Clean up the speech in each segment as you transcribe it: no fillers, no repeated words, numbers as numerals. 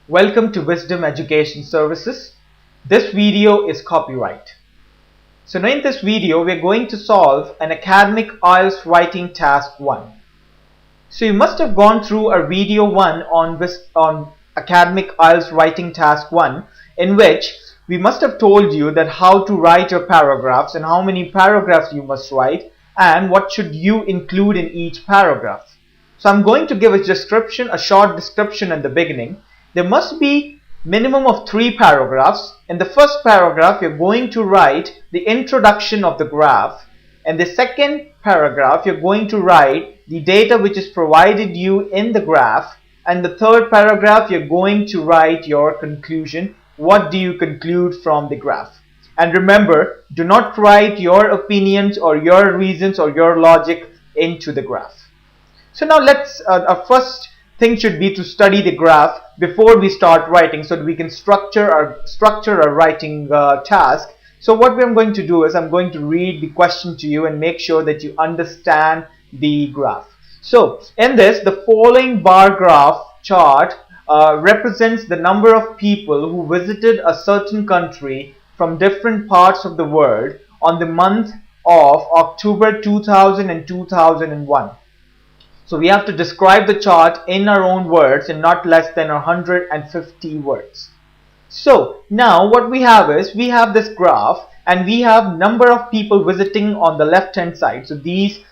Welcome to Wisdom Education Services. This video is copyright. So now in this video, we're going to solve an academic IELTS writing task 1. So you must have gone through a video 1 on academic IELTS writing task 1, in which we must have told you that how to write your paragraphs and how many paragraphs you must write and what should you include in each paragraph. So I'm going to give a short description in the beginning. There must be minimum of 3 paragraphs. In the first paragraph, you're going to write the introduction of the graph. In the second paragraph, you're going to write the data which is provided you in the graph. And the third paragraph, you're going to write your conclusion. What do you conclude from the graph? And remember, do not write your opinions or your reasons or your logic into the graph. So now our first thing should be to study the graph before we start writing, so that we can structure our writing task. So what I'm going to do is I'm going to read the question to you and make sure that you understand the graph. So in this, the following bar graph chart represents the number of people who visited a certain country from different parts of the world on the month of October 2000 and 2001. So we have to describe the chart in our own words and not less than 150 words. So now what we have is we have this graph and we have number of people visiting on the left hand side. So these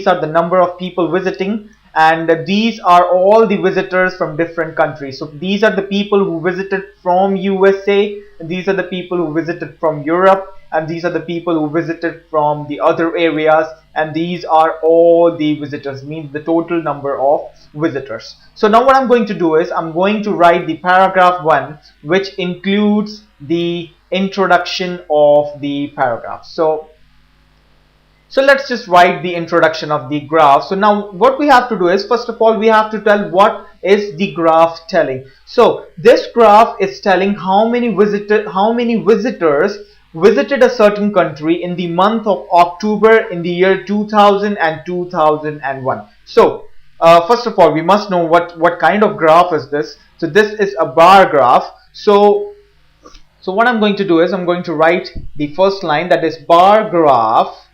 are the number of people visiting, and these are all the visitors from different countries. So these are the people who visited from USA, and these are the people who visited from Europe, and these are the people who visited from the other areas, and these are all the visitors, means the total number of visitors. So now what I'm going to do is I'm going to write the paragraph 1, which includes the introduction of the paragraph. So let's just write the introduction of the graph. So now what we have to do is, first of all, we have to tell what is the graph telling. So this graph is telling how many visitors visited a certain country in the month of October in the year 2000 and 2001. So first of all, we must know what kind of graph is this. So this is a bar graph. So what I'm going to do is I'm going to write the first line, that is bar graph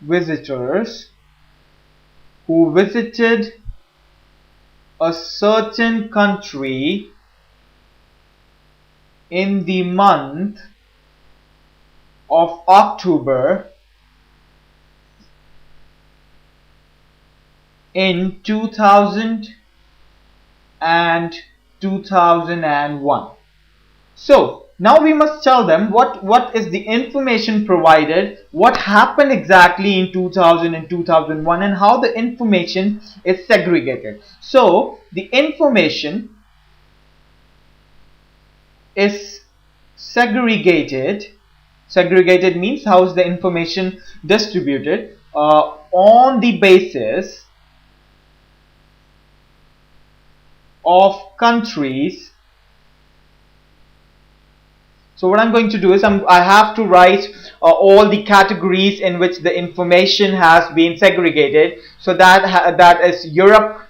visitors who visited a certain country in the month of October in 2000 and 2001. So now we must tell them what is the information provided, what happened exactly in 2000 and 2001, and how the information is segregated. So the information is segregated. Segregated means how is the information distributed on the basis of countries. So what I'm going to do is I have to write all the categories in which the information has been segregated. So that is Europe,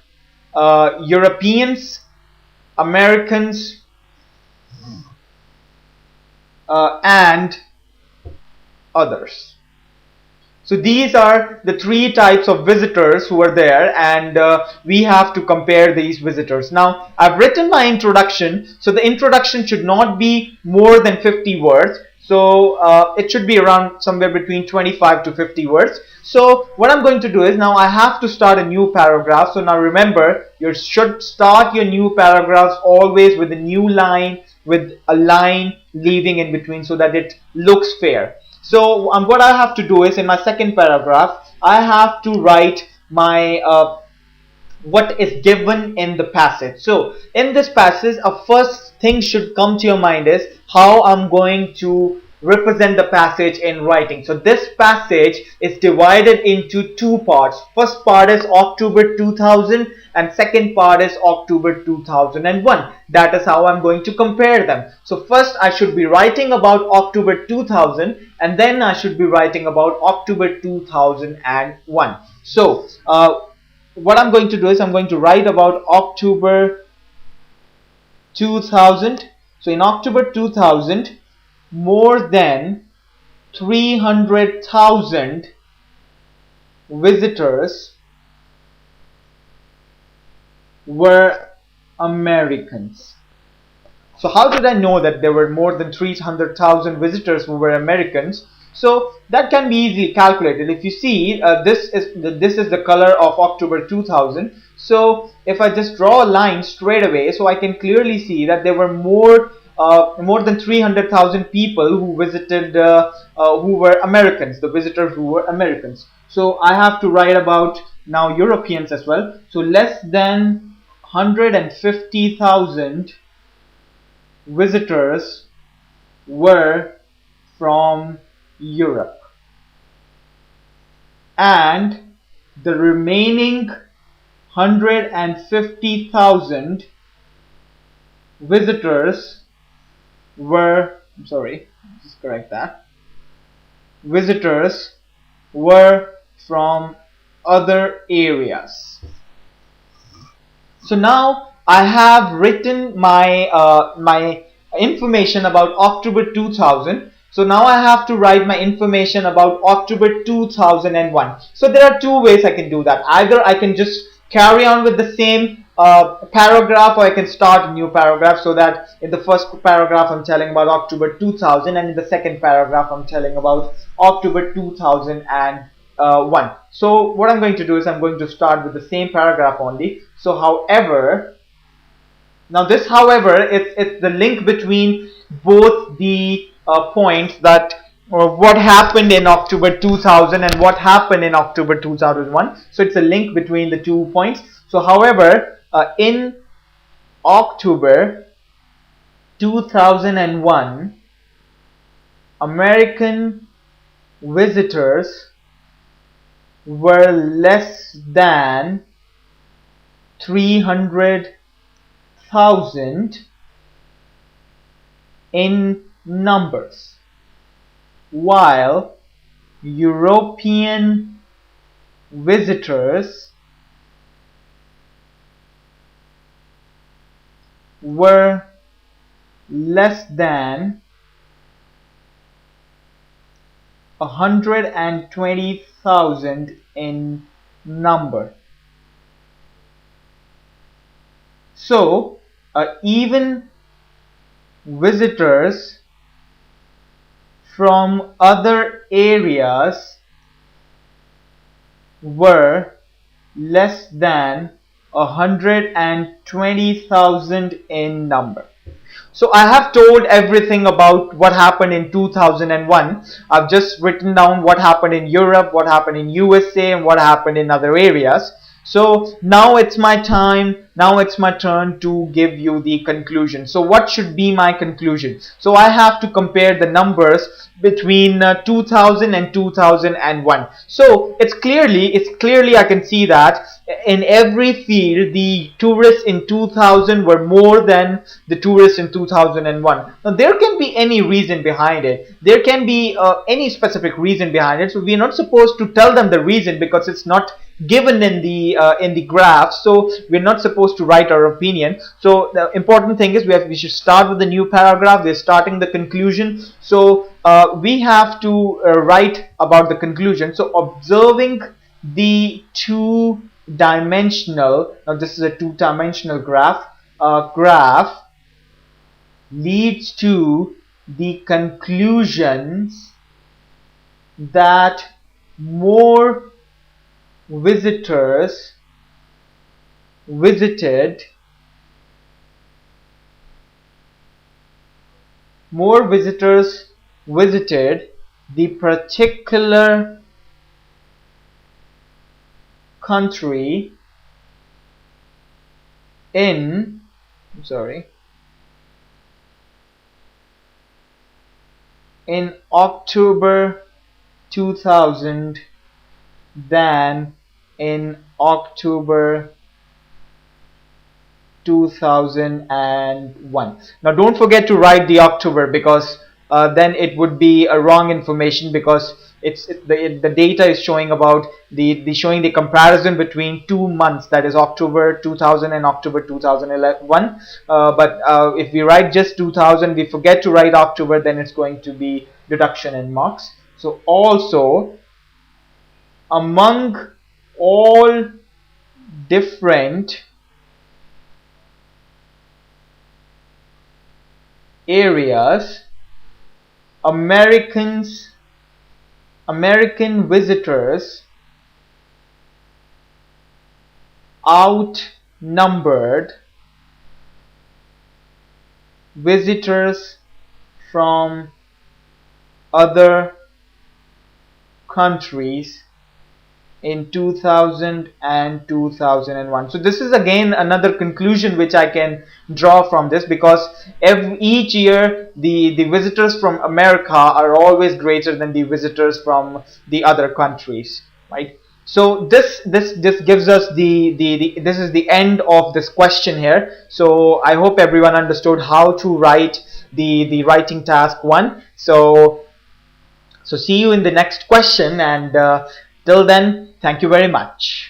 Europeans, Americans, and others. So these are the 3 types of visitors who are there, and we have to compare these visitors. Now I've written my introduction, so the introduction should not be more than 50 words. So it should be around somewhere between 25 to 50 words. So what I'm going to do is now I have to start a new paragraph. So now remember, you should start your new paragraphs always with a new line, with a line leaving in between, so that it looks fair. So what I have to do is, in my second paragraph, I have to write my what is given in the passage. So in this passage, a first thing should come to your mind is how I'm going to represent the passage in writing. So this passage is divided into two parts. First part is October 2000 and second part is October 2001. That is how I'm going to compare them. So first I should be writing about October 2000 and then I should be writing about October 2001. So what I'm going to do is I'm going to write about October 2000. So in October 2000, more than 300,000 visitors were Americans. So how did I know that there were more than 300,000 visitors who were Americans? So that can be easily calculated. If you see, this is the color of October 2000. So if I just draw a line straight away, so I can clearly see that there were more than 300,000 people who visited, who were Americans, the visitors who were Americans. So I have to write about now Europeans as well. So less than 150,000 visitors were from Europe, and the remaining 150,000 visitors were, I'm sorry, just correct that, visitors were from other areas. So now I have written my my information about October 2000. So now I have to write my information about October 2001. So there are two ways I can do that. Either I can just carry on with the same paragraph, or I can start a new paragraph, so that in the first paragraph I'm telling about October 2000 and in the second paragraph I'm telling about October 2001. So what I'm going to do is I'm going to start with the same paragraph only. So however, now this however, it's the link between both the points, that what happened in October 2000 and what happened in October 2001. So it's a link between the 2 points. So however, in October 2001, American visitors were less than 300,000 in numbers, while European visitors were less than 120,000 in number. So even visitors from other areas were less than 120,000 in number. So I have told everything about what happened in 2001. I've just written down what happened in Europe, what happened in USA, and what happened in other areas. So now it's my time, now it's my turn to give you the conclusion. So what should be my conclusion? So I have to compare the numbers between 2000 and 2001. So it's clearly I can see that in every field the tourists in 2000 were more than the tourists in 2001. Now there can be any reason behind it. There can be any specific reason behind it. So we're not supposed to tell them the reason, because it's not given in the graph. So we're not supposed to write our opinion. So the important thing is we should start with the new paragraph. We're starting the conclusion. So we have to write about the conclusion. So observing the two-dimensional, now this is a two-dimensional graph, leads to the conclusions that more visitors visited the particular country in in October 2000 than in October 2001. Now don't forget to write the October, because then it would be a wrong information, because the data is showing about showing the comparison between 2 months, that is October 2000 and October 2001. But if we write just 2000, we forget to write October, then it's going to be deduction in marks. So also, among all different areas, American visitors outnumbered visitors from other countries in 2000 and 2001. So this is again another conclusion which I can draw from this, because each year the visitors from America are always greater than the visitors from the other countries, right? So this gives us this is the end of this question here. So I hope everyone understood how to write the writing task 1. So see you in the next question, and till then, thank you very much.